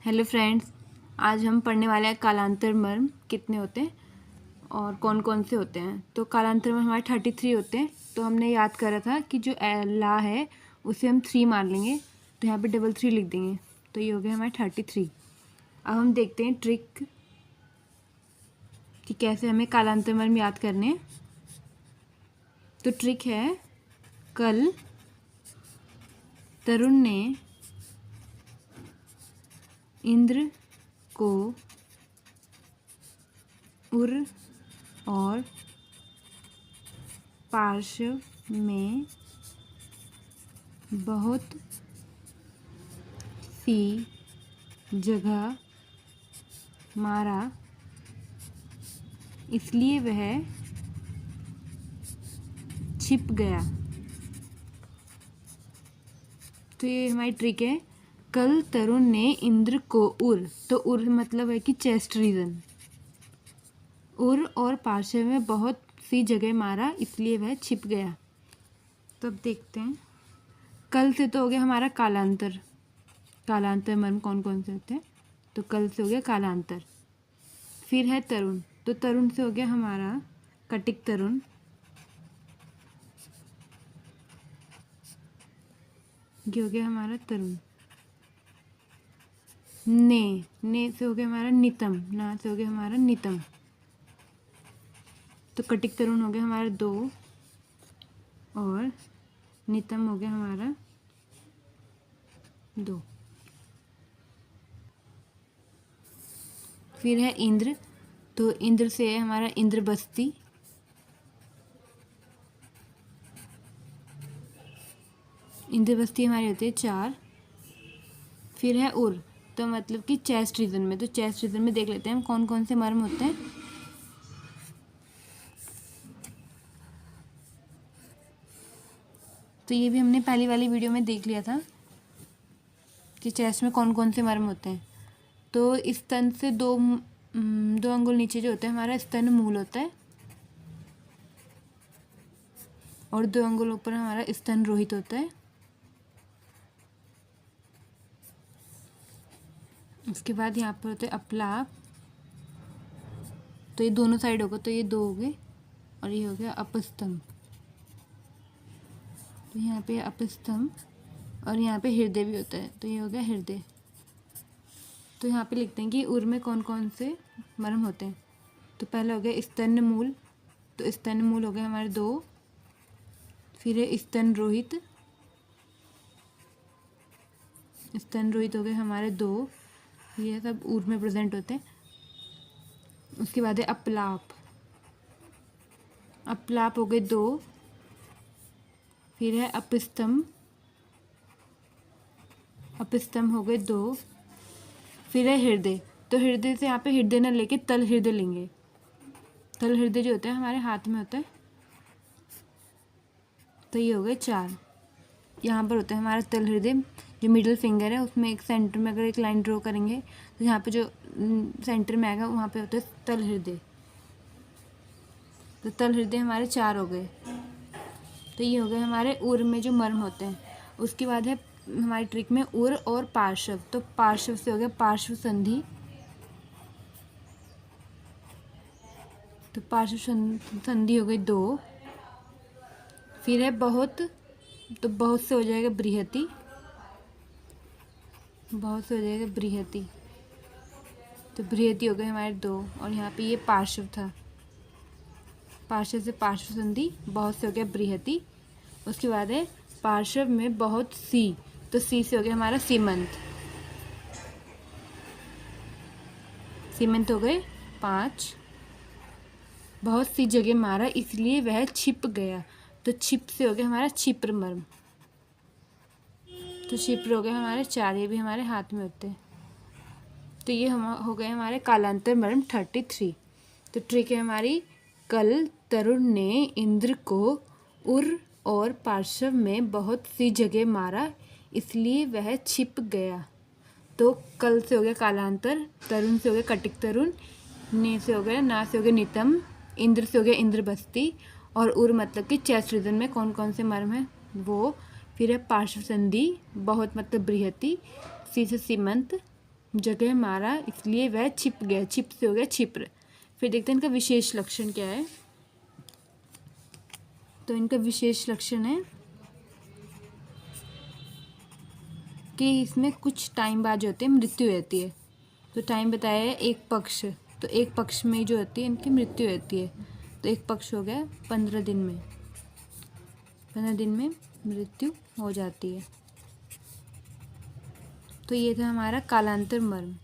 Hello friends, आज हम पढ़ने वाले हैं कालांतर मर्म कितने होते हैं और कौन कौन से होते हैं। तो कालांतर मर्म हमारे 33 होते हैं। तो हमने याद करा था कि जो ला है उसे हम 3 मान लेंगे, तो यहाँ पे डबल 3 लिख देंगे, तो ये हो गया हमारे 33। अब हम देखते हैं ट्रिक कि कैसे हमें कालांतर मर्म याद करने हैं। तो ट्रिक है, कल तरुण ने इंद्र को उर और पार्श्व में बहुत सी जगह मारा, इसलिए वह छिप गया। तो ये हमारी ट्रिक है, कल तरुण ने इंद्र को उर, तो उर मतलब है कि चेस्ट रीजन, उर और पार्श्व में बहुत सी जगह मारा, इसलिए वह छिप गया। तो अब देखते हैं, कल से तो हो गया हमारा कालांतर। कालांतर मर्म कौन कौन से होते हैं, तो कल से हो गया कालांतर। फिर है तरुण, तो तरुण से हो गया हमारा कटिक तरुण। ये हो गया हमारा तरुण। ने से हो गया हमारा नितम, ना से हो गया हमारा नितम। तो कटिक तरुण हो गया हमारा 2 और नितम हो गया हमारा 2। फिर है इंद्र, तो इंद्र से है हमारा इंद्रबस्ती। इंद्रबस्ती हमारी होती है 4। फिर है उर, तो मतलब कि चेस्ट रीजन में, तो चेस्ट रीजन में देख लेते हैं हम कौन कौन से मर्म होते हैं। तो ये भी हमने पहली वाली वीडियो में देख लिया था कि चेस्ट में कौन कौन से मर्म होते हैं। तो स्तन से दो अंगुल नीचे जो होता है हमारा स्तन मूल होता है, और 2 अंगुल ऊपर हमारा स्तन रोहित होता है। उसके बाद यहाँ पर होते हैं अपलाप, तो ये दोनों साइड होगा, तो ये 2 हो गए, और ये हो गया अपस्तंभ। तो यहाँ पे अपस्तंभ, और यहाँ पे हृदय भी होता है, तो ये हो गया हृदय। तो यहाँ पे लिखते हैं कि उर में कौन कौन से मर्म होते हैं। तो पहला हो गया स्तन मूल, तो स्तन मूल हो गए हमारे 2। फिर है स्तन रोहित, स्तन रोहित हो गए हमारे 2, ये सब ऊर में प्रेजेंट होते हैं। उसके बाद है अपलाप, अपलाप हो गए 2। फिर है अपस्तंभ, अपस्तंभ हो गए 2। फिर है हृदय, तो हृदय से यहाँ पे हृदय न लेके तल हृदय लेंगे। तल हृदय जो होता है हमारे हाथ में होता है, तो ये हो गए 4। यहाँ पर होता है हमारा तल हृदय, जो मिडिल फिंगर है उसमें एक सेंटर में अगर एक लाइन ड्रॉ करेंगे तो यहाँ पे जो सेंटर में आएगा वहाँ पे होता है तल हृदय। तो तल हृदय हमारे 4 हो गए। तो ये हो गए हमारे उर में जो मर्म होते हैं। उसके बाद है हमारी ट्रिक में उर और पार्श्व, तो पार्श्व से हो गया पार्श्व संधि, तो पार्श्व संधि हो गई 2। फिर है बहुत, तो बहुत से हो जाएगा बृहति, बहुत से हो जाएगा बृहति, तो बृहति हो गए हमारे 2, और यहाँ पे ये पार्श्व था, पार्श्व से पार्श्व संधि, बहुत से हो गया बृहति। उसके बाद है पार्श्व में बहुत सी, तो सी से हो गया हमारा सीमंत, सीमंत हो गए 5। बहुत सी जगह मारा, इसलिए वह छिप गया, तो छिप से हो गया हमारा क्षिप्र मर्म, तो क्षिप्र हो गए हमारे 4, ये भी हमारे हाथ में होते हैं। तो ये हम हो गए हमारे कालांतर मर्म 33। तो ट्रिक है हमारी, कल तरुण ने इंद्र को उर और पार्श्व में बहुत सी जगह मारा, इसलिए वह छिप गया। तो कल से हो गया कालांतर, तरुण से हो गया कटिक तरुण, ने से हो गया, ना से हो गया नितम, इंद्र से हो गया इंद्रबस्ती, और उर मतलब कि चेस्ट रीजन में कौन कौन से मर्म है वो। फिर है पार्श्व संधि, बहुत मतलब बृहति, सी से सीमंत, जगह मारा इसलिए वह छिप गया, छिप से हो गया छिप्र। फिर देखते हैं इनका विशेष लक्षण क्या है। तो इनका विशेष लक्षण है कि इसमें कुछ टाइम बाद जो होती है मृत्यु रहती है। तो टाइम बताया है एक पक्ष, तो एक पक्ष में जो होती है इनकी मृत्यु रहती है। तो एक पक्ष हो गया 15 दिन में, 15 दिन में मृत्यु हो जाती है। तो ये था हमारा कालांतर मर्म।